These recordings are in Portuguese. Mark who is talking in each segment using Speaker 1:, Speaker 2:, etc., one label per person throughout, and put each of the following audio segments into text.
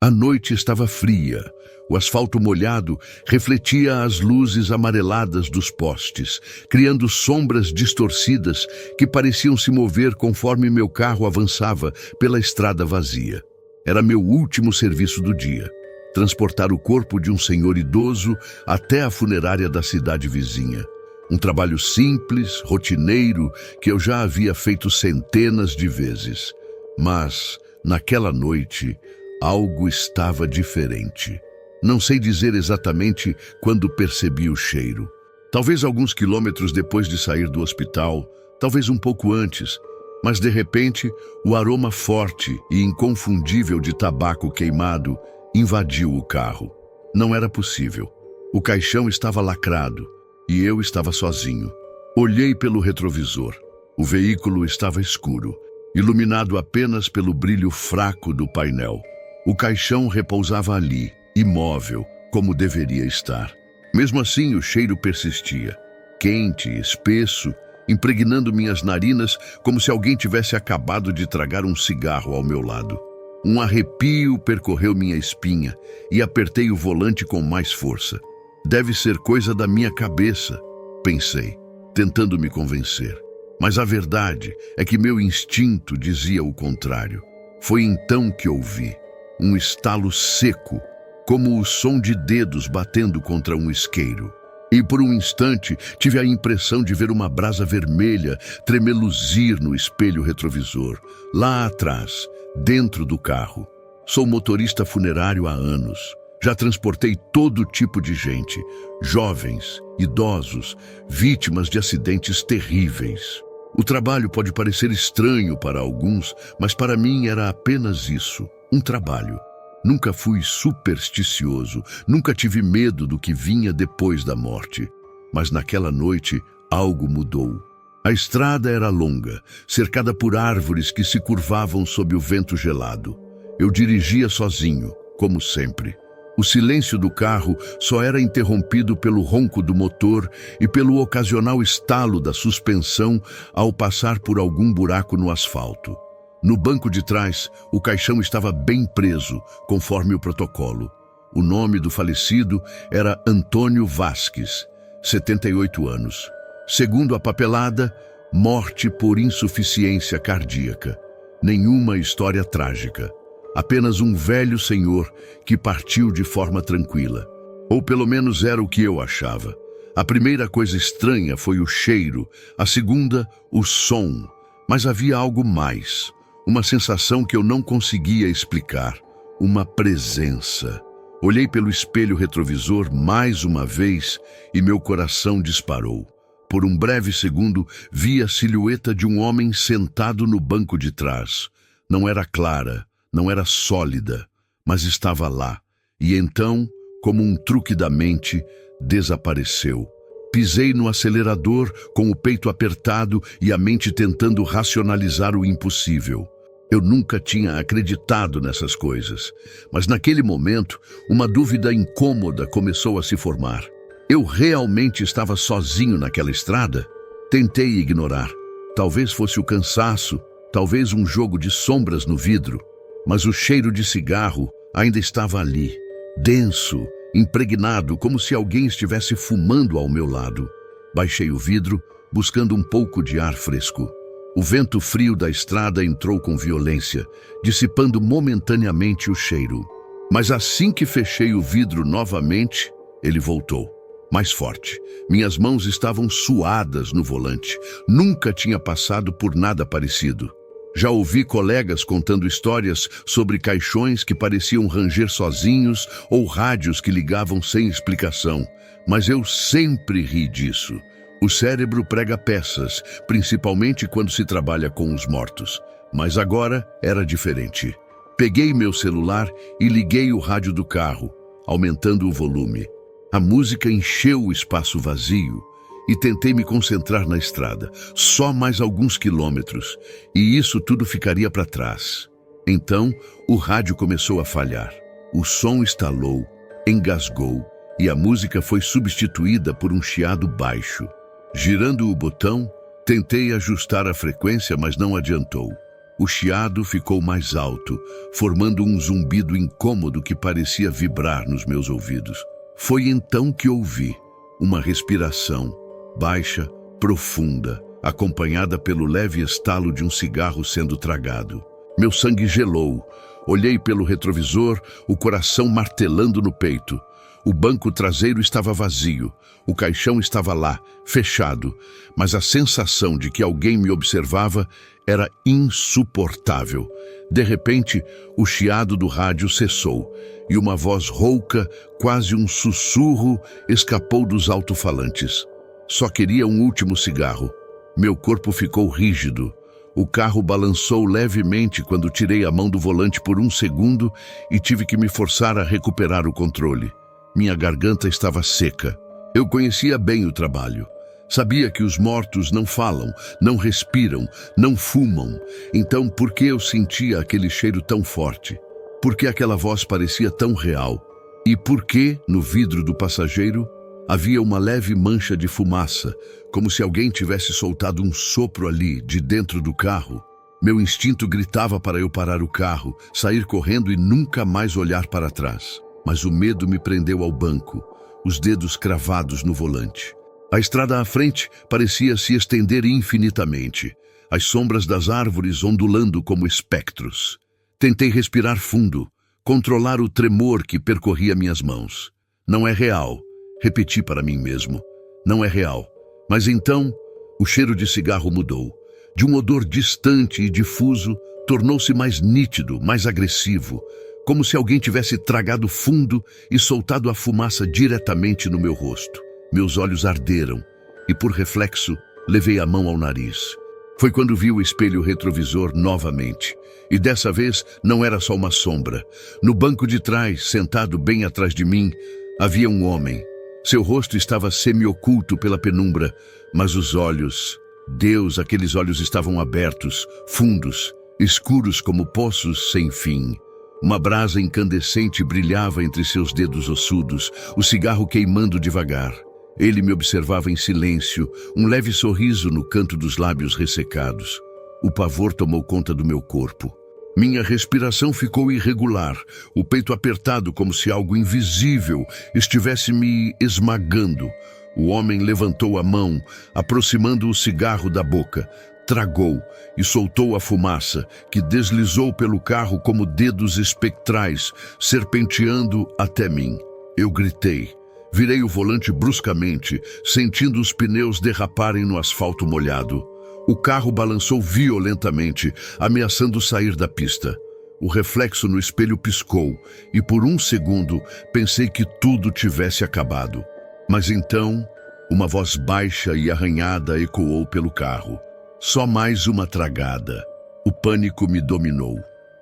Speaker 1: A noite estava fria. O asfalto molhado refletia as luzes amareladas dos postes, criando sombras distorcidas que pareciam se mover conforme meu carro avançava pela estrada vazia. Era meu último serviço do dia: transportar o corpo de um senhor idoso até a funerária da cidade vizinha. Um trabalho simples, rotineiro, que eu já havia feito centenas de vezes. Mas, naquela noite, algo estava diferente. Não sei dizer exatamente quando percebi o cheiro. Talvez alguns quilômetros depois de sair do hospital, talvez um pouco antes, mas de repente o aroma forte e inconfundível de tabaco queimado invadiu o carro. Não era possível. O caixão estava lacrado e eu estava sozinho. Olhei pelo retrovisor. O veículo estava escuro, iluminado apenas pelo brilho fraco do painel. O caixão repousava ali, imóvel, como deveria estar. Mesmo assim, o cheiro persistia, quente, espesso, impregnando minhas narinas como se alguém tivesse acabado de tragar um cigarro ao meu lado. Um arrepio percorreu minha espinha e apertei o volante com mais força. Deve ser coisa da minha cabeça, pensei, tentando me convencer. Mas a verdade é que meu instinto dizia o contrário. Foi então que ouvi um estalo seco, como o som de dedos batendo contra um isqueiro. E por um instante tive a impressão de ver uma brasa vermelha tremeluzir no espelho retrovisor, lá atrás, dentro do carro. Sou motorista funerário há anos. Já transportei todo tipo de gente, jovens, idosos, vítimas de acidentes terríveis. O trabalho pode parecer estranho para alguns, mas para mim era apenas isso, um trabalho. Nunca fui supersticioso, nunca tive medo do que vinha depois da morte. Mas naquela noite, algo mudou. A estrada era longa, cercada por árvores que se curvavam sob o vento gelado. Eu dirigia sozinho, como sempre. O silêncio do carro só era interrompido pelo ronco do motor e pelo ocasional estalo da suspensão ao passar por algum buraco no asfalto. No banco de trás, o caixão estava bem preso, conforme o protocolo. O nome do falecido era Antônio Vasques, 78 anos. Segundo a papelada, morte por insuficiência cardíaca. Nenhuma história trágica. Apenas um velho senhor que partiu de forma tranquila. Ou pelo menos era o que eu achava. A primeira coisa estranha foi o cheiro, a segunda, o som. Mas havia algo mais. Uma sensação que eu não conseguia explicar. Uma presença. Olhei pelo espelho retrovisor mais uma vez e meu coração disparou. Por um breve segundo, vi a silhueta de um homem sentado no banco de trás. Não era clara, não era sólida, mas estava lá. E então, como um truque da mente, desapareceu. Pisei no acelerador com o peito apertado e a mente tentando racionalizar o impossível. Eu nunca tinha acreditado nessas coisas, mas naquele momento, uma dúvida incômoda começou a se formar. Eu realmente estava sozinho naquela estrada? Tentei ignorar. Talvez fosse o cansaço, talvez um jogo de sombras no vidro, mas o cheiro de cigarro ainda estava ali, denso, impregnado, como se alguém estivesse fumando ao meu lado. Baixei o vidro, buscando um pouco de ar fresco. O vento frio da estrada entrou com violência, dissipando momentaneamente o cheiro. Mas assim que fechei o vidro novamente, ele voltou. Mais forte. Minhas mãos estavam suadas no volante. Nunca tinha passado por nada parecido. Já ouvi colegas contando histórias sobre caixões que pareciam ranger sozinhos ou rádios que ligavam sem explicação. Mas eu sempre ri disso. O cérebro prega peças, principalmente quando se trabalha com os mortos. Mas agora era diferente. Peguei meu celular e liguei o rádio do carro, aumentando o volume. A música encheu o espaço vazio e tentei me concentrar na estrada. Só mais alguns quilômetros, e isso tudo ficaria para trás. Então, o rádio começou a falhar. O som estalou, engasgou, e a música foi substituída por um chiado baixo. Girando o botão, tentei ajustar a frequência, mas não adiantou. O chiado ficou mais alto, formando um zumbido incômodo que parecia vibrar nos meus ouvidos. Foi então que ouvi uma respiração baixa, profunda, acompanhada pelo leve estalo de um cigarro sendo tragado. Meu sangue gelou. Olhei pelo retrovisor, o coração martelando no peito. O banco traseiro estava vazio, o caixão estava lá, fechado, mas a sensação de que alguém me observava era insuportável. De repente, o chiado do rádio cessou e uma voz rouca, quase um sussurro, escapou dos alto-falantes. Só queria um último cigarro. Meu corpo ficou rígido. O carro balançou levemente quando tirei a mão do volante por um segundo e tive que me forçar a recuperar o controle. Minha garganta estava seca. Eu conhecia bem o trabalho. Sabia que os mortos não falam, não respiram, não fumam. Então, por que eu sentia aquele cheiro tão forte? Por que aquela voz parecia tão real? E por que, no vidro do passageiro, havia uma leve mancha de fumaça, como se alguém tivesse soltado um sopro ali, de dentro do carro? Meu instinto gritava para eu parar o carro, sair correndo e nunca mais olhar para trás. Mas o medo me prendeu ao banco, os dedos cravados no volante. A estrada à frente parecia se estender infinitamente, as sombras das árvores ondulando como espectros. Tentei respirar fundo, controlar o tremor que percorria minhas mãos. Não é real, repeti para mim mesmo. Não é real. Mas então, o cheiro de cigarro mudou. De um odor distante e difuso, tornou-se mais nítido, mais agressivo, como se alguém tivesse tragado fundo e soltado a fumaça diretamente no meu rosto. Meus olhos arderam e, por reflexo, levei a mão ao nariz. Foi quando vi o espelho retrovisor novamente. E dessa vez não era só uma sombra. No banco de trás, sentado bem atrás de mim, havia um homem. Seu rosto estava semi-oculto pela penumbra, mas os olhos... Deus, aqueles olhos estavam abertos, fundos, escuros como poços sem fim. Uma brasa incandescente brilhava entre seus dedos ossudos, o cigarro queimando devagar. Ele me observava em silêncio, um leve sorriso no canto dos lábios ressecados. O pavor tomou conta do meu corpo. Minha respiração ficou irregular, o peito apertado como se algo invisível estivesse me esmagando. O homem levantou a mão, aproximando o cigarro da boca. Tragou e soltou a fumaça, que deslizou pelo carro como dedos espectrais, serpenteando até mim. Eu gritei. Virei o volante bruscamente, sentindo os pneus derraparem no asfalto molhado. O carro balançou violentamente, ameaçando sair da pista. O reflexo no espelho piscou, e por um segundo pensei que tudo tivesse acabado. Mas então, uma voz baixa e arranhada ecoou pelo carro. Só mais uma tragada. O pânico me dominou.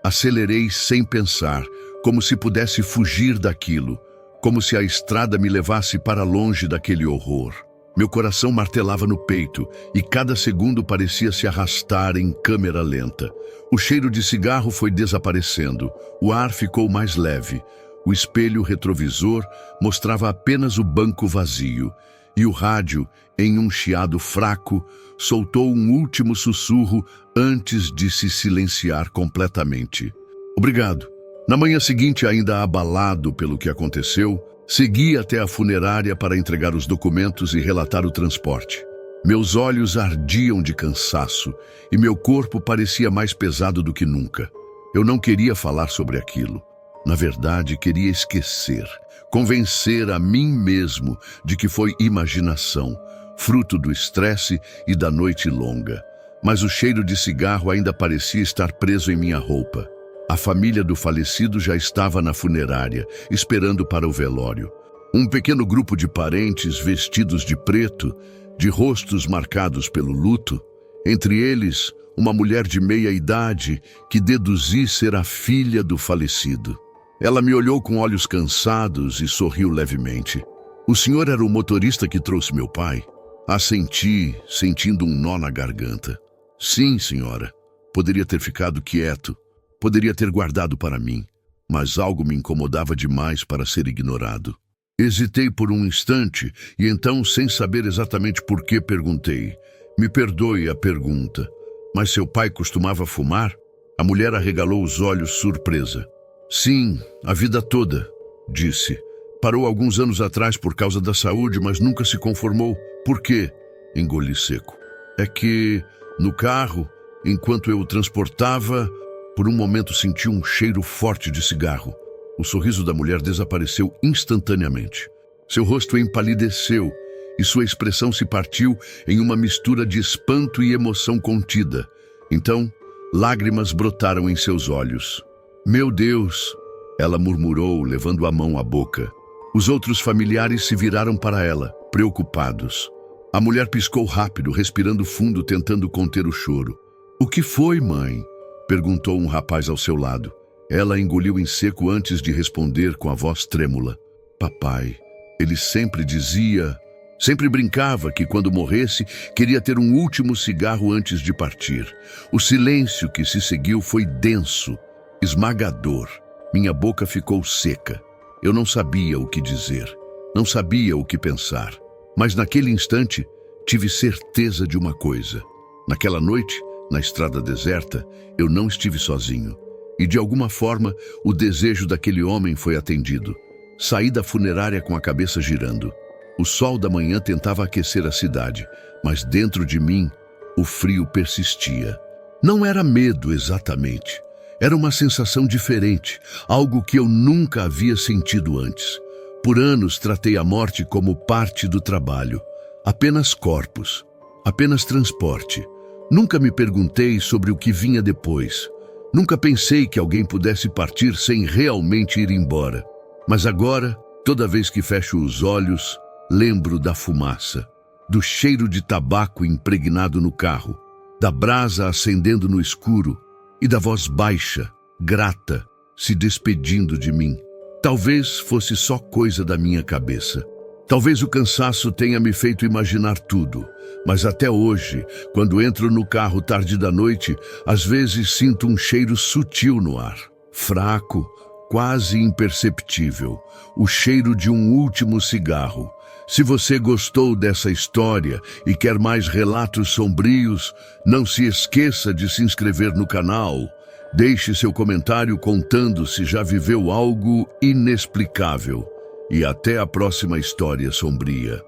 Speaker 1: Acelerei sem pensar, como se pudesse fugir daquilo, como se a estrada me levasse para longe daquele horror. Meu coração martelava no peito e cada segundo parecia se arrastar em câmera lenta. O cheiro de cigarro foi desaparecendo, o ar ficou mais leve. O espelho retrovisor mostrava apenas o banco vazio e o rádio, em um chiado fraco, soltou um último sussurro antes de se silenciar completamente. Obrigado. Na manhã seguinte, ainda abalado pelo que aconteceu, segui até a funerária para entregar os documentos e relatar o transporte. Meus olhos ardiam de cansaço e meu corpo parecia mais pesado do que nunca. Eu não queria falar sobre aquilo. Na verdade, queria esquecer, convencer a mim mesmo de que foi imaginação, fruto do estresse e da noite longa. Mas o cheiro de cigarro ainda parecia estar preso em minha roupa. A família do falecido já estava na funerária, esperando para o velório. Um pequeno grupo de parentes vestidos de preto, de rostos marcados pelo luto. Entre eles, uma mulher de meia idade que deduzi ser a filha do falecido. Ela me olhou com olhos cansados e sorriu levemente. O senhor era o motorista que trouxe meu pai? Assenti, sentindo um nó na garganta. Sim, senhora. Poderia ter ficado quieto. Poderia ter guardado para mim. Mas algo me incomodava demais para ser ignorado. Hesitei por um instante e então, sem saber exatamente por que, perguntei. Me perdoe a pergunta, mas seu pai costumava fumar? A mulher arregalou os olhos, surpresa. Sim, a vida toda, disse. Parou alguns anos atrás por causa da saúde, mas nunca se conformou. Por quê? Engoli seco. É que, no carro, enquanto eu o transportava, por um momento senti um cheiro forte de cigarro. O sorriso da mulher desapareceu instantaneamente. Seu rosto empalideceu e sua expressão se partiu em uma mistura de espanto e emoção contida. Então, lágrimas brotaram em seus olhos. Meu Deus! Ela murmurou, levando a mão à boca. Os outros familiares se viraram para ela, preocupados. A mulher piscou rápido, respirando fundo, tentando conter o choro. O que foi, mãe? Perguntou um rapaz ao seu lado. Ela engoliu em seco antes de responder com a voz trêmula. Papai, ele sempre brincava que quando morresse, queria ter um último cigarro antes de partir. O silêncio que se seguiu foi denso, esmagador. Minha boca ficou seca. Eu não sabia o que dizer, não sabia o que pensar. Mas naquele instante, tive certeza de uma coisa. Naquela noite, na estrada deserta, eu não estive sozinho. E de alguma forma, o desejo daquele homem foi atendido. Saí da funerária com a cabeça girando. O sol da manhã tentava aquecer a cidade, mas dentro de mim, o frio persistia. Não era medo exatamente. Era uma sensação diferente, algo que eu nunca havia sentido antes. Por anos tratei a morte como parte do trabalho. Apenas corpos, apenas transporte. Nunca me perguntei sobre o que vinha depois. Nunca pensei que alguém pudesse partir sem realmente ir embora. Mas agora, toda vez que fecho os olhos, lembro da fumaça, do cheiro de tabaco impregnado no carro, da brasa acendendo no escuro e da voz baixa, grata, se despedindo de mim. Talvez fosse só coisa da minha cabeça. Talvez o cansaço tenha me feito imaginar tudo, mas até hoje, quando entro no carro tarde da noite, às vezes sinto um cheiro sutil no ar, fraco, quase imperceptível, o cheiro de um último cigarro. Se você gostou dessa história e quer mais relatos sombrios, não se esqueça de se inscrever no canal. Deixe seu comentário contando se já viveu algo inexplicável. E até a próxima história sombria.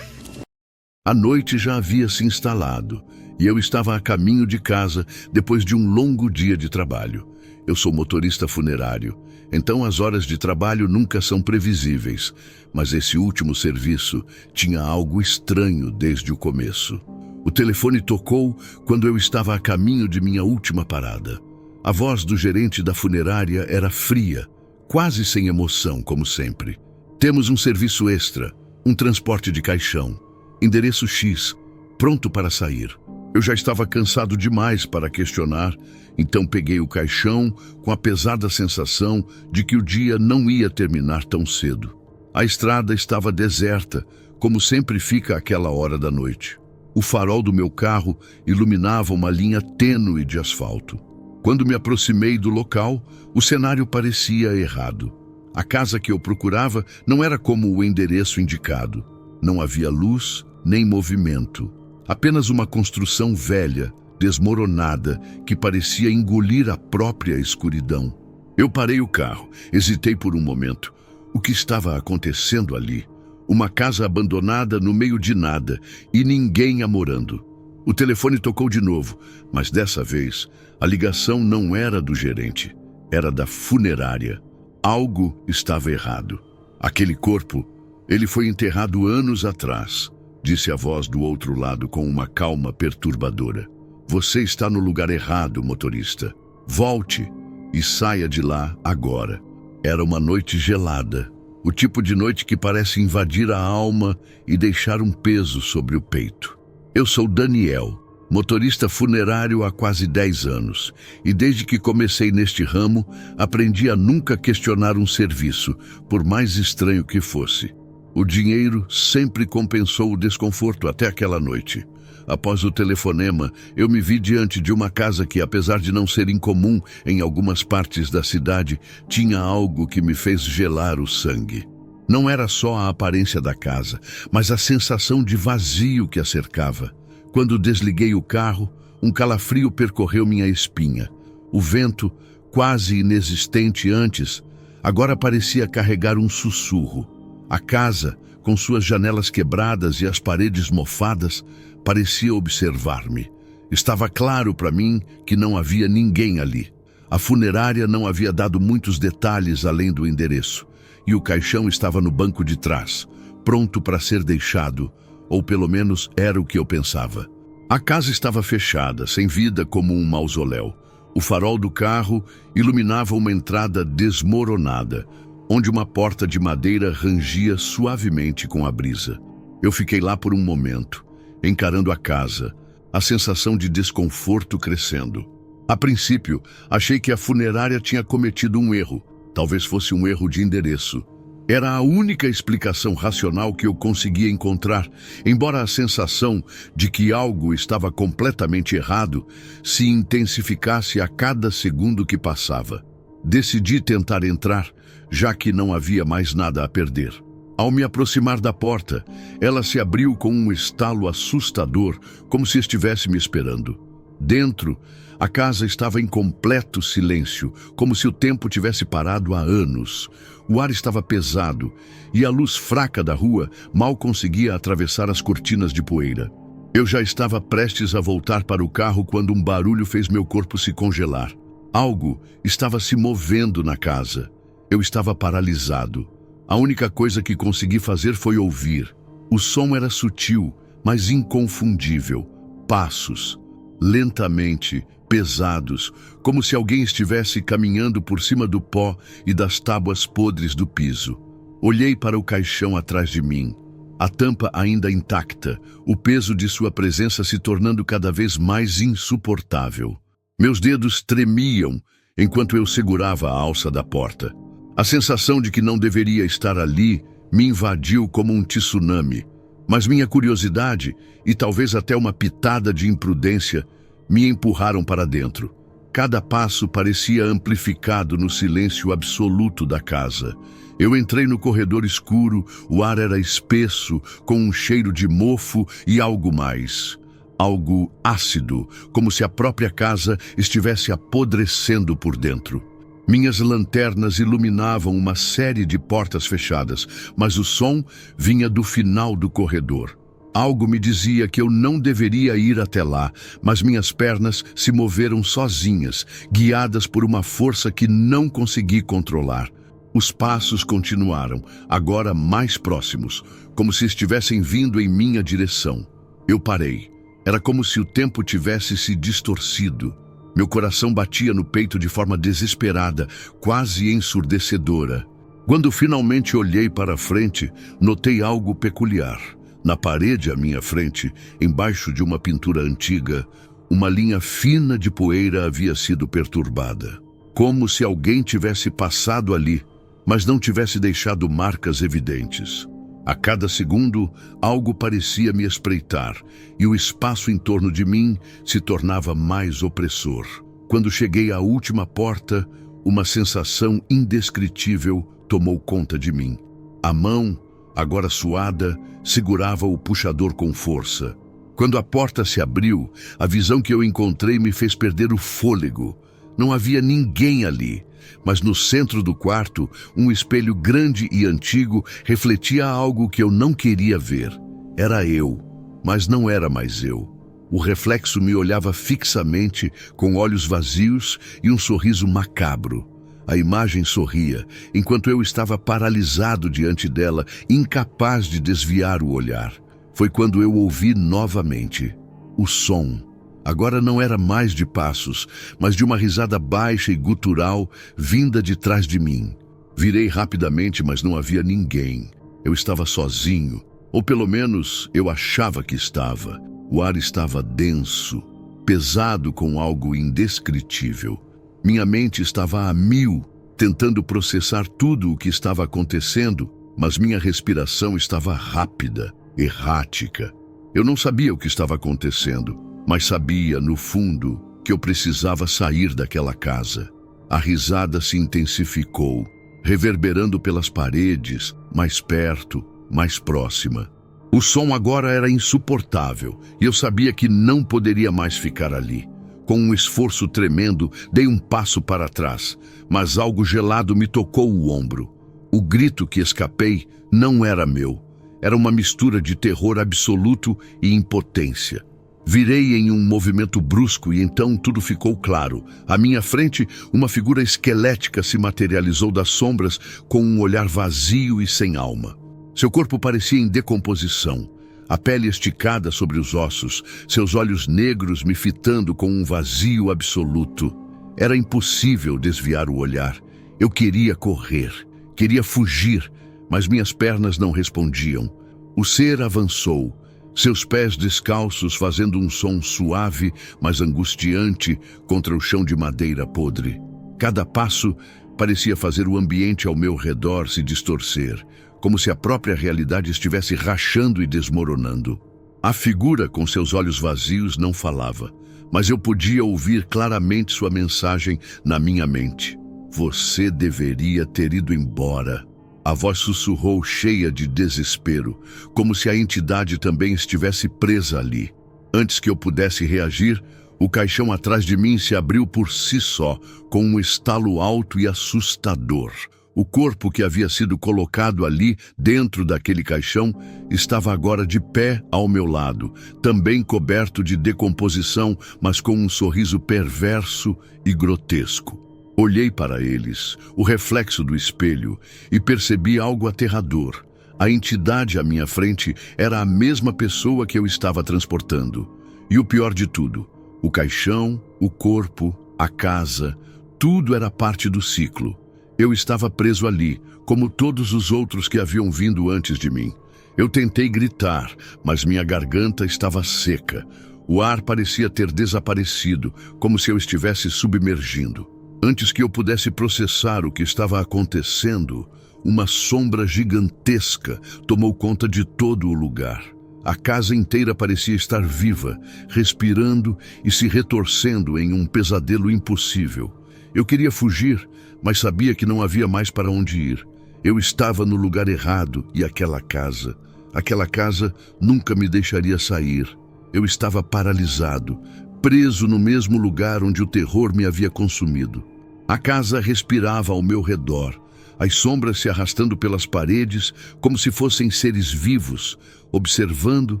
Speaker 1: A noite já havia se instalado e eu estava a caminho de casa depois de um longo dia de trabalho. Eu sou motorista funerário, então as horas de trabalho nunca são previsíveis, mas esse último serviço tinha algo estranho desde o começo. O telefone tocou quando eu estava a caminho de minha última parada. A voz do gerente da funerária era fria, quase sem emoção, como sempre. Temos um serviço extra, um transporte de caixão, endereço X, pronto para sair. Eu já estava cansado demais para questionar, então peguei o caixão com a pesada sensação de que o dia não ia terminar tão cedo. A estrada estava deserta, como sempre fica àquela hora da noite. O farol do meu carro iluminava uma linha tênue de asfalto. Quando me aproximei do local, o cenário parecia errado. A casa que eu procurava não era como o endereço indicado. Não havia luz nem movimento. Apenas uma construção velha, desmoronada, que parecia engolir a própria escuridão. Eu parei o carro, hesitei por um momento. O que estava acontecendo ali? Uma casa abandonada no meio de nada e ninguém a morando. O telefone tocou de novo, mas dessa vez a ligação não era do gerente, era da funerária. Algo estava errado. Aquele corpo, ele foi enterrado anos atrás, disse a voz do outro lado com uma calma perturbadora. Você está no lugar errado, motorista. Volte e saia de lá agora. Era uma noite gelada. O tipo de noite que parece invadir a alma e deixar um peso sobre o peito. Eu sou Daniel, motorista funerário há quase 10 anos, e desde que comecei neste ramo, aprendi a nunca questionar um serviço, por mais estranho que fosse. O dinheiro sempre compensou o desconforto até aquela noite. Após o telefonema, eu me vi diante de uma casa que, apesar de não ser incomum em algumas partes da cidade, tinha algo que me fez gelar o sangue. Não era só a aparência da casa, mas a sensação de vazio que a cercava. Quando desliguei o carro, um calafrio percorreu minha espinha. O vento, quase inexistente antes, agora parecia carregar um sussurro. A casa, com suas janelas quebradas e as paredes mofadas, parecia observar-me. Estava claro para mim que não havia ninguém ali. A funerária não havia dado muitos detalhes além do endereço, e o caixão estava no banco de trás, pronto para ser deixado, ou pelo menos era o que eu pensava. A casa estava fechada, sem vida, como um mausoléu. O farol do carro iluminava uma entrada desmoronada, onde uma porta de madeira rangia suavemente com a brisa. Eu fiquei lá por um momento, encarando a casa, a sensação de desconforto crescendo. A princípio, achei que a funerária tinha cometido um erro. Talvez fosse um erro de endereço. Era a única explicação racional que eu conseguia encontrar, embora a sensação de que algo estava completamente errado se intensificasse a cada segundo que passava. Decidi tentar entrar, já que não havia mais nada a perder. Ao me aproximar da porta, ela se abriu com um estalo assustador, como se estivesse me esperando. Dentro, a casa estava em completo silêncio, como se o tempo tivesse parado há anos. O ar estava pesado e a luz fraca da rua mal conseguia atravessar as cortinas de poeira. Eu já estava prestes a voltar para o carro quando um barulho fez meu corpo se congelar. Algo estava se movendo na casa. Eu estava paralisado. A única coisa que consegui fazer foi ouvir. O som era sutil, mas inconfundível. Passos, lentamente, pesados, como se alguém estivesse caminhando por cima do pó e das tábuas podres do piso. Olhei para o caixão atrás de mim, a tampa ainda intacta, o peso de sua presença se tornando cada vez mais insuportável. Meus dedos tremiam enquanto eu segurava a alça da porta. A sensação de que não deveria estar ali me invadiu como um tsunami, mas minha curiosidade e talvez até uma pitada de imprudência me empurraram para dentro. Cada passo parecia amplificado no silêncio absoluto da casa. Eu entrei no corredor escuro, o ar era espesso, com um cheiro de mofo e algo mais. Algo ácido, como se a própria casa estivesse apodrecendo por dentro. Minhas lanternas iluminavam uma série de portas fechadas, mas o som vinha do final do corredor. Algo me dizia que eu não deveria ir até lá, mas minhas pernas se moveram sozinhas, guiadas por uma força que não consegui controlar. Os passos continuaram, agora mais próximos, como se estivessem vindo em minha direção. Eu parei. Era como se o tempo tivesse se distorcido. Meu coração batia no peito de forma desesperada, quase ensurdecedora. Quando finalmente olhei para frente, notei algo peculiar. Na parede à minha frente, embaixo de uma pintura antiga, uma linha fina de poeira havia sido perturbada. Como se alguém tivesse passado ali, mas não tivesse deixado marcas evidentes. A cada segundo, algo parecia me espreitar, e o espaço em torno de mim se tornava mais opressor. Quando cheguei à última porta, uma sensação indescritível tomou conta de mim. A mão, agora suada, segurava o puxador com força. Quando a porta se abriu, a visão que eu encontrei me fez perder o fôlego. Não havia ninguém ali, mas no centro do quarto, um espelho grande e antigo refletia algo que eu não queria ver. Era eu, mas não era mais eu. O reflexo me olhava fixamente, com olhos vazios e um sorriso macabro. A imagem sorria, enquanto eu estava paralisado diante dela, incapaz de desviar o olhar. Foi quando eu ouvi novamente o som. Agora não era mais de passos, mas de uma risada baixa e gutural vinda de trás de mim. Virei rapidamente, mas não havia ninguém. Eu estava sozinho, ou pelo menos eu achava que estava. O ar estava denso, pesado com algo indescritível. Minha mente estava a mil, tentando processar tudo o que estava acontecendo, mas minha respiração estava rápida, errática. Eu não sabia o que estava acontecendo, mas sabia, no fundo, que eu precisava sair daquela casa. A risada se intensificou, reverberando pelas paredes, mais perto, mais próxima. O som agora era insuportável e eu sabia que não poderia mais ficar ali. Com um esforço tremendo, dei um passo para trás, mas algo gelado me tocou o ombro. O grito que escapei não era meu. Era uma mistura de terror absoluto e impotência. Virei em um movimento brusco e então tudo ficou claro. À minha frente, uma figura esquelética se materializou das sombras com um olhar vazio e sem alma. Seu corpo parecia em decomposição, a pele esticada sobre os ossos, seus olhos negros me fitando com um vazio absoluto. Era impossível desviar o olhar. Eu queria correr, queria fugir, mas minhas pernas não respondiam. O ser avançou, seus pés descalços fazendo um som suave, mas angustiante contra o chão de madeira podre. Cada passo parecia fazer o ambiente ao meu redor se distorcer, como se a própria realidade estivesse rachando e desmoronando. A figura, com seus olhos vazios, não falava, mas eu podia ouvir claramente sua mensagem na minha mente. Você deveria ter ido embora. A voz sussurrou cheia de desespero, como se a entidade também estivesse presa ali. Antes que eu pudesse reagir, o caixão atrás de mim se abriu por si só, com um estalo alto e assustador. O corpo que havia sido colocado ali, dentro daquele caixão, estava agora de pé ao meu lado, também coberto de decomposição, mas com um sorriso perverso e grotesco. Olhei para eles, o reflexo do espelho, e percebi algo aterrador. A entidade à minha frente era a mesma pessoa que eu estava transportando. E o pior de tudo, o caixão, o corpo, a casa, tudo era parte do ciclo. Eu estava preso ali, como todos os outros que haviam vindo antes de mim. Eu tentei gritar, mas minha garganta estava seca. O ar parecia ter desaparecido, como se eu estivesse submergindo. Antes que eu pudesse processar o que estava acontecendo, uma sombra gigantesca tomou conta de todo o lugar. A casa inteira parecia estar viva, respirando e se retorcendo em um pesadelo impossível. Eu queria fugir, mas sabia que não havia mais para onde ir. Eu estava no lugar errado e aquela casa nunca me deixaria sair. Eu estava paralisado, preso no mesmo lugar onde o terror me havia consumido. A casa respirava ao meu redor, as sombras se arrastando pelas paredes como se fossem seres vivos, observando,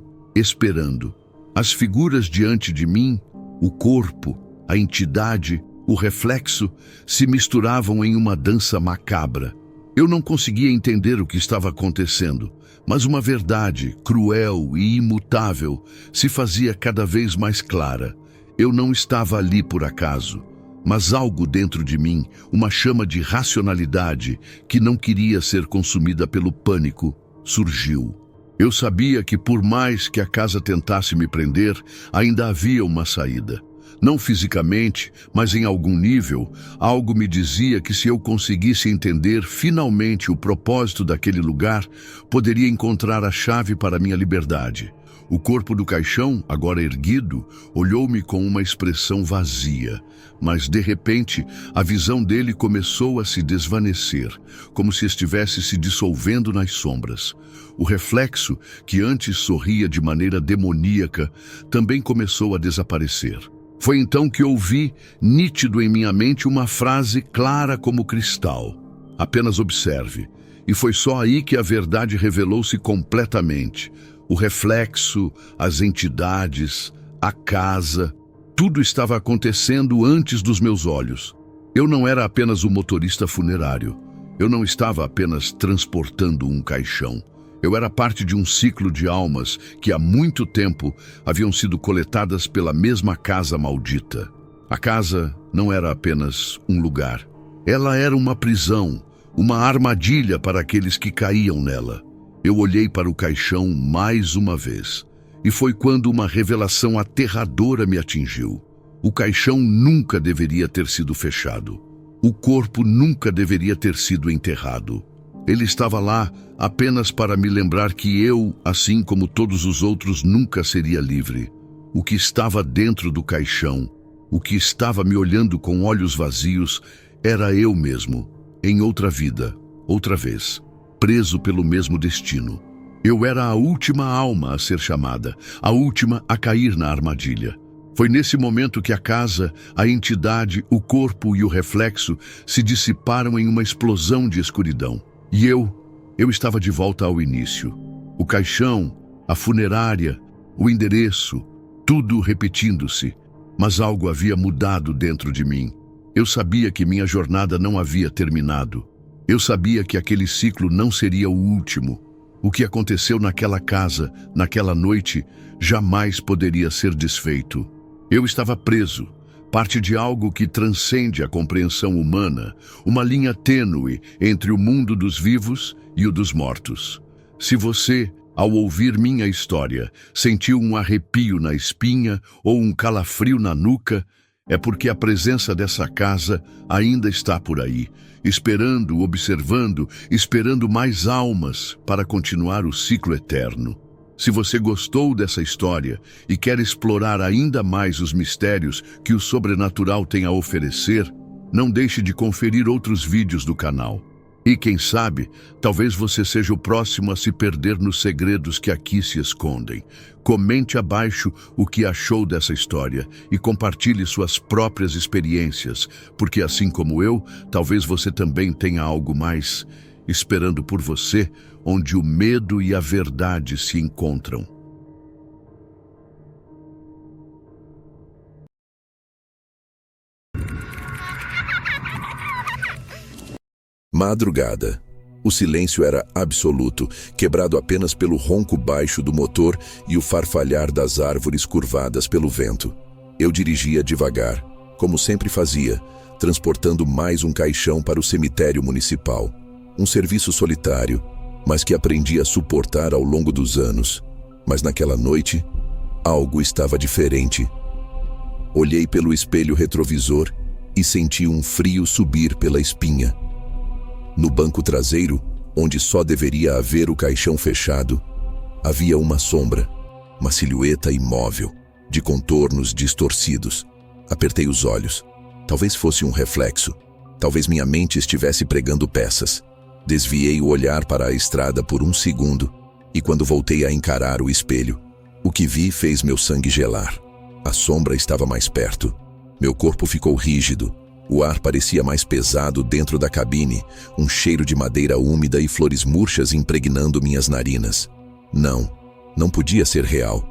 Speaker 1: esperando. As figuras diante de mim, o corpo, a entidade, o reflexo, se misturavam em uma dança macabra. Eu não conseguia entender o que estava acontecendo, mas uma verdade, cruel e imutável, se fazia cada vez mais clara. Eu não estava ali por acaso, mas algo dentro de mim, uma chama de racionalidade que não queria ser consumida pelo pânico, surgiu. Eu sabia que por mais que a casa tentasse me prender, ainda havia uma saída. Não fisicamente, mas em algum nível, algo me dizia que se eu conseguisse entender finalmente o propósito daquele lugar, poderia encontrar a chave para minha liberdade. O corpo do caixão, agora erguido, olhou-me com uma expressão vazia, mas de repente a visão dele começou a se desvanecer, como se estivesse se dissolvendo nas sombras. O reflexo, que antes sorria de maneira demoníaca, também começou a desaparecer. Foi então que ouvi, nítido em minha mente, uma frase clara como cristal. Apenas observe. E foi só aí que a verdade revelou-se completamente. O reflexo, as entidades, a casa, tudo estava acontecendo antes dos meus olhos. Eu não era apenas um motorista funerário. Eu não estava apenas transportando um caixão. Eu era parte de um ciclo de almas que há muito tempo haviam sido coletadas pela mesma casa maldita. A casa não era apenas um lugar. Ela era uma prisão, uma armadilha para aqueles que caíam nela. Eu olhei para o caixão mais uma vez, e foi quando uma revelação aterradora me atingiu. O caixão nunca deveria ter sido fechado. O corpo nunca deveria ter sido enterrado. Ele estava lá apenas para me lembrar que eu, assim como todos os outros, nunca seria livre. O que estava dentro do caixão, o que estava me olhando com olhos vazios, era eu mesmo. em outra vida, outra vez, preso pelo mesmo destino. Eu era a última alma a ser chamada, a última a cair na armadilha. Foi nesse momento que a casa, a entidade, o corpo e o reflexo se dissiparam em uma explosão de escuridão. E eu estava de volta ao início. O caixão, a funerária, o endereço, tudo repetindo-se. Mas algo havia mudado dentro de mim. Eu sabia que minha jornada não havia terminado. Eu sabia que aquele ciclo não seria o último. O que aconteceu naquela casa, naquela noite, jamais poderia ser desfeito. Eu estava preso, parte de algo que transcende a compreensão humana, uma linha tênue entre o mundo dos vivos e o dos mortos. Se você, ao ouvir minha história, sentiu um arrepio na espinha ou um calafrio na nuca, é porque a presença dessa casa ainda está por aí, esperando, observando, esperando mais almas para continuar o ciclo eterno. Se você gostou dessa história e quer explorar ainda mais os mistérios que o sobrenatural tem a oferecer, não deixe de conferir outros vídeos do canal. E quem sabe, talvez você seja o próximo a se perder nos segredos que aqui se escondem. Comente abaixo o que achou dessa história e compartilhe suas próprias experiências, porque assim como eu, talvez você também tenha algo mais esperando por você, onde o medo e a verdade se encontram.
Speaker 2: Madrugada. O silêncio era absoluto, quebrado apenas pelo ronco baixo do motor e o farfalhar das árvores curvadas pelo vento. Eu dirigia devagar, como sempre fazia, transportando mais um caixão para o cemitério municipal. Um serviço solitário, mas que aprendi a suportar ao longo dos anos. Mas naquela noite, algo estava diferente. Olhei pelo espelho retrovisor e senti um frio subir pela espinha. No banco traseiro, onde só deveria haver o caixão fechado, havia uma sombra, uma silhueta imóvel, de contornos distorcidos. Apertei os olhos. Talvez fosse um reflexo. Talvez minha mente estivesse pregando peças. Desviei o olhar para a estrada por um segundo, e quando voltei a encarar o espelho, o que vi fez meu sangue gelar. A sombra estava mais perto. Meu corpo ficou rígido. O ar parecia mais pesado dentro da cabine, um cheiro de madeira úmida e flores murchas impregnando minhas narinas. Não podia ser real.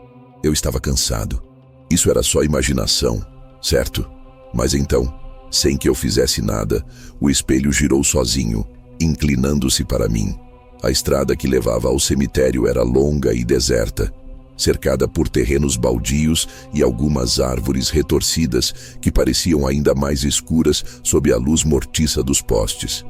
Speaker 2: Eu estava cansado. Isso era só imaginação, certo? Mas então, sem que eu fizesse nada, o espelho girou sozinho, inclinando-se para mim. A estrada que levava ao cemitério era longa e deserta, cercada por terrenos baldios e algumas árvores retorcidas que pareciam ainda mais escuras sob a luz mortiça dos postes.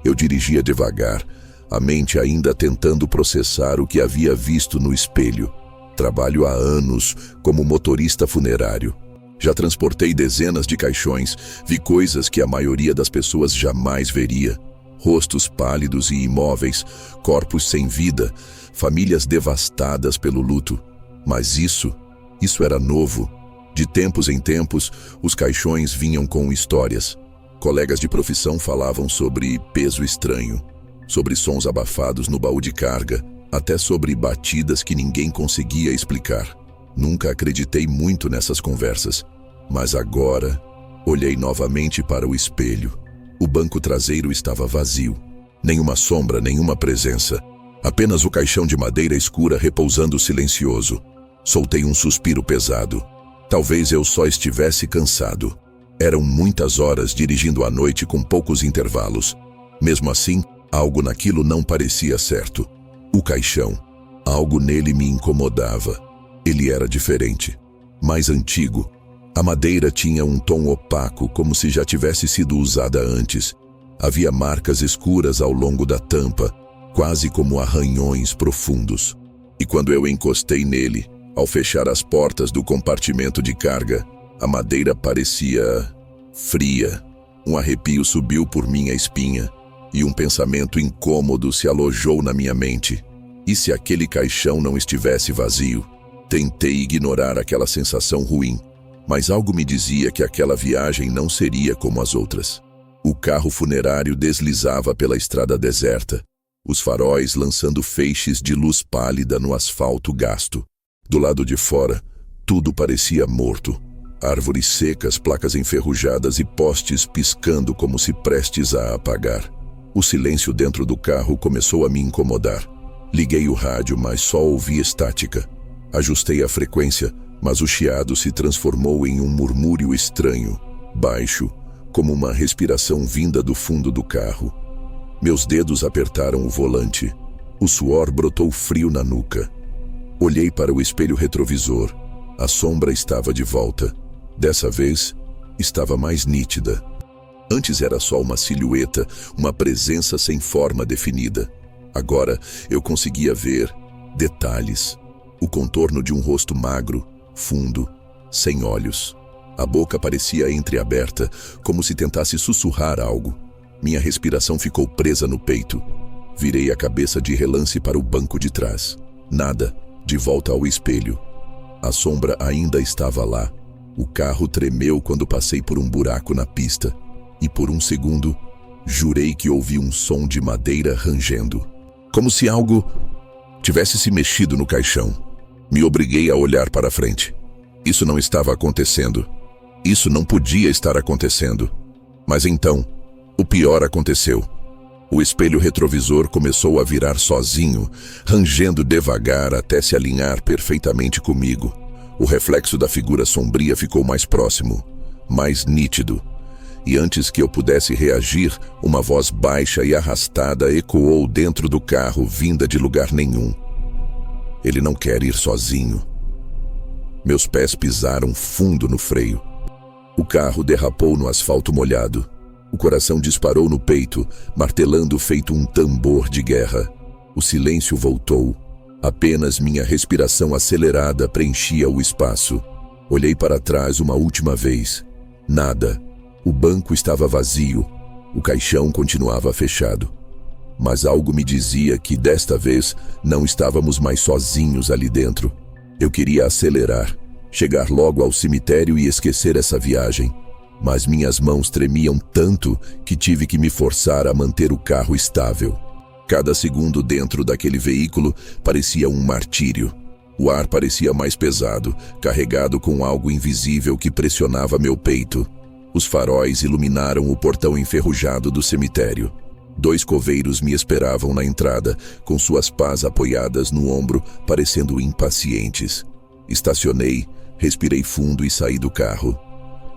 Speaker 2: Eu dirigia devagar, a mente ainda tentando processar o que havia visto no espelho. Trabalho há anos como motorista funerário. Já transportei dezenas de caixões, vi coisas que a maioria das pessoas jamais veria. Rostos pálidos e imóveis, corpos sem vida, famílias devastadas pelo luto. Mas isso era novo. De tempos em tempos, os caixões vinham com histórias. Colegas de profissão falavam sobre peso estranho, sobre sons abafados no baú de carga, até sobre batidas que ninguém conseguia explicar. Nunca acreditei muito nessas conversas, mas agora olhei novamente para o espelho. O banco traseiro estava vazio. Nenhuma sombra, nenhuma presença. Apenas o caixão de madeira escura repousando silencioso. Soltei um suspiro pesado. Talvez eu só estivesse cansado. Eram muitas horas dirigindo à noite com poucos intervalos. Mesmo assim, algo naquilo não parecia certo. O caixão. Algo nele me incomodava. Ele era diferente. Mais antigo. A madeira tinha um tom opaco, como se já tivesse sido usada antes. Havia marcas escuras ao longo da tampa, quase como arranhões profundos. E quando eu encostei nele, ao fechar as portas do compartimento de carga, a madeira parecia fria. Um arrepio subiu por minha espinha, e um pensamento incômodo se alojou na minha mente. E se aquele caixão não estivesse vazio? Tentei ignorar aquela sensação ruim, mas algo me dizia que aquela viagem não seria como as outras. O carro funerário deslizava pela estrada deserta, os faróis lançando feixes de luz pálida no asfalto gasto. Do lado de fora, tudo parecia morto. Árvores secas, placas enferrujadas e postes piscando como se prestes a apagar. O silêncio dentro do carro começou a me incomodar. Liguei o rádio, mas só ouvi estática. Ajustei a frequência, mas o chiado se transformou em um murmúrio estranho, baixo, como uma respiração vinda do fundo do carro. Meus dedos apertaram o volante. O suor brotou frio na nuca. Olhei para o espelho retrovisor. A sombra estava de volta. Dessa vez, estava mais nítida. Antes era só uma silhueta, uma presença sem forma definida. Agora eu conseguia ver detalhes. O contorno de um rosto magro, fundo, sem olhos. A boca parecia entreaberta, como se tentasse sussurrar algo. Minha respiração ficou presa no peito. Virei a cabeça de relance para o banco de trás. Nada, de volta ao espelho. A sombra ainda estava lá. O carro tremeu quando passei por um buraco na pista. E por um segundo, jurei que ouvi um som de madeira rangendo. Como se algo tivesse se mexido no caixão. Me obriguei a olhar para frente. Isso não estava acontecendo. Isso não podia estar acontecendo. Mas então, o pior aconteceu. O espelho retrovisor começou a virar sozinho, rangendo devagar até se alinhar perfeitamente comigo. O reflexo da figura sombria ficou mais próximo, mais nítido. E antes que eu pudesse reagir, uma voz baixa e arrastada ecoou dentro do carro, vinda de lugar nenhum. Ele não quer ir sozinho. Meus pés pisaram fundo no freio. O carro derrapou no asfalto molhado. O coração disparou no peito, martelando feito um tambor de guerra. O silêncio voltou. Apenas minha respiração acelerada preenchia o espaço. Olhei para trás uma última vez. Nada. O banco estava vazio. O caixão continuava fechado. Mas algo me dizia que desta vez não estávamos mais sozinhos ali dentro. Eu queria acelerar, chegar logo ao cemitério e esquecer essa viagem. Mas minhas mãos tremiam tanto que tive que me forçar a manter o carro estável. Cada segundo dentro daquele veículo parecia um martírio. O ar parecia mais pesado, carregado com algo invisível que pressionava meu peito. Os faróis iluminaram o portão enferrujado do cemitério. 2 coveiros me esperavam na entrada, com suas pás apoiadas no ombro, parecendo impacientes. Estacionei, respirei fundo e saí do carro.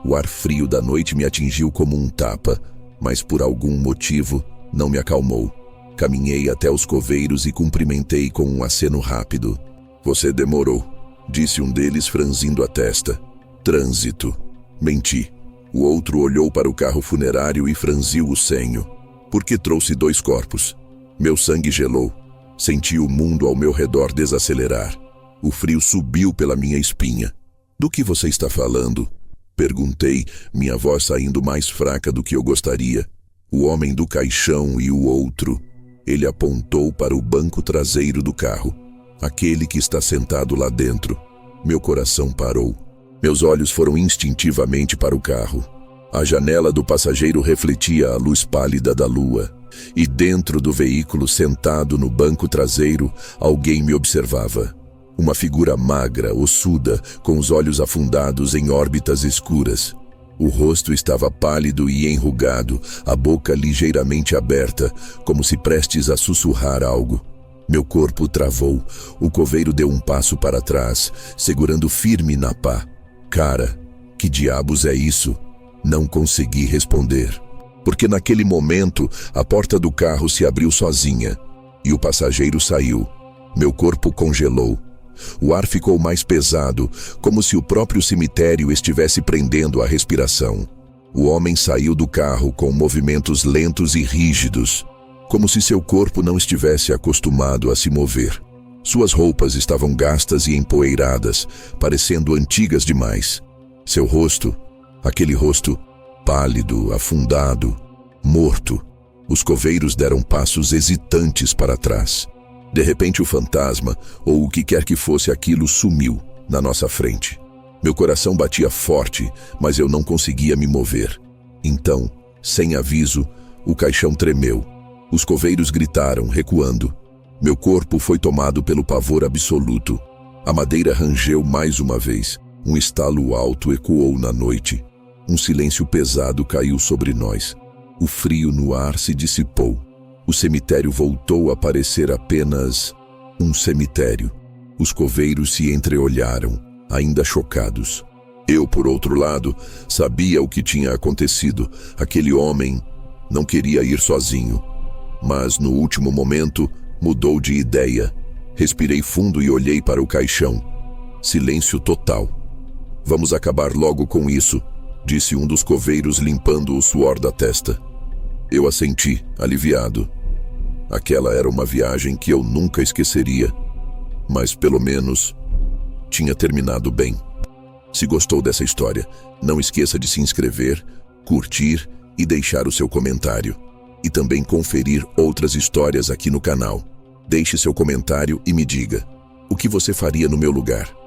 Speaker 2: O ar frio da noite me atingiu como um tapa, mas por algum motivo não me acalmou. Caminhei até os coveiros e cumprimentei com um aceno rápido. "Você demorou", disse um deles franzindo a testa. "Trânsito." Menti. O outro olhou para o carro funerário e franziu o senho. "Por que trouxe 2 corpos?" Meu sangue gelou. Senti o mundo ao meu redor desacelerar. O frio subiu pela minha espinha. "Do que você está falando?" Perguntei, minha voz saindo mais fraca do que eu gostaria. "O homem do caixão e o outro." Ele apontou para o banco traseiro do carro. "Aquele que está sentado lá dentro." Meu coração parou. Meus olhos foram instintivamente para o carro. A janela do passageiro refletia a luz pálida da lua. E dentro do veículo, sentado no banco traseiro, alguém me observava. Uma figura magra, ossuda, com os olhos afundados em órbitas escuras. O rosto estava pálido e enrugado, a boca ligeiramente aberta, como se prestes a sussurrar algo. Meu corpo travou. O coveiro deu um passo para trás, segurando firme na pá. "Cara, que diabos é isso?" Não consegui responder. Porque naquele momento, a porta do carro se abriu sozinha e o passageiro saiu. Meu corpo congelou. O ar ficou mais pesado, como se o próprio cemitério estivesse prendendo a respiração. O homem saiu do carro com movimentos lentos e rígidos, como se seu corpo não estivesse acostumado a se mover. Suas roupas estavam gastas e empoeiradas, parecendo antigas demais. Seu rosto, aquele rosto pálido, afundado, morto. Os coveiros deram passos hesitantes para trás. De repente o fantasma, ou o que quer que fosse aquilo, sumiu na nossa frente. Meu coração batia forte, mas eu não conseguia me mover. Então, Sem aviso, o caixão tremeu. Os coveiros gritaram, recuando. Meu corpo foi tomado pelo pavor absoluto. A madeira rangeu mais uma vez. Um estalo alto ecoou na noite. Um silêncio pesado caiu sobre nós. O frio no ar se dissipou. O cemitério voltou a parecer apenas um cemitério. Os coveiros se entreolharam, ainda chocados. Eu, por outro lado, sabia o que tinha acontecido. Aquele homem não queria ir sozinho. Mas, no último momento, mudou de ideia. Respirei fundo e olhei para o caixão. Silêncio total. Vamos acabar logo com isso, disse um dos coveiros limpando o suor da testa. Eu assenti, aliviado. Aquela era uma viagem que eu nunca esqueceria. Mas, pelo menos, tinha terminado bem. Se gostou dessa história, não esqueça de se inscrever, curtir e deixar o seu comentário. E também conferir outras histórias aqui no canal. Deixe seu comentário e me diga: o que você faria no meu lugar?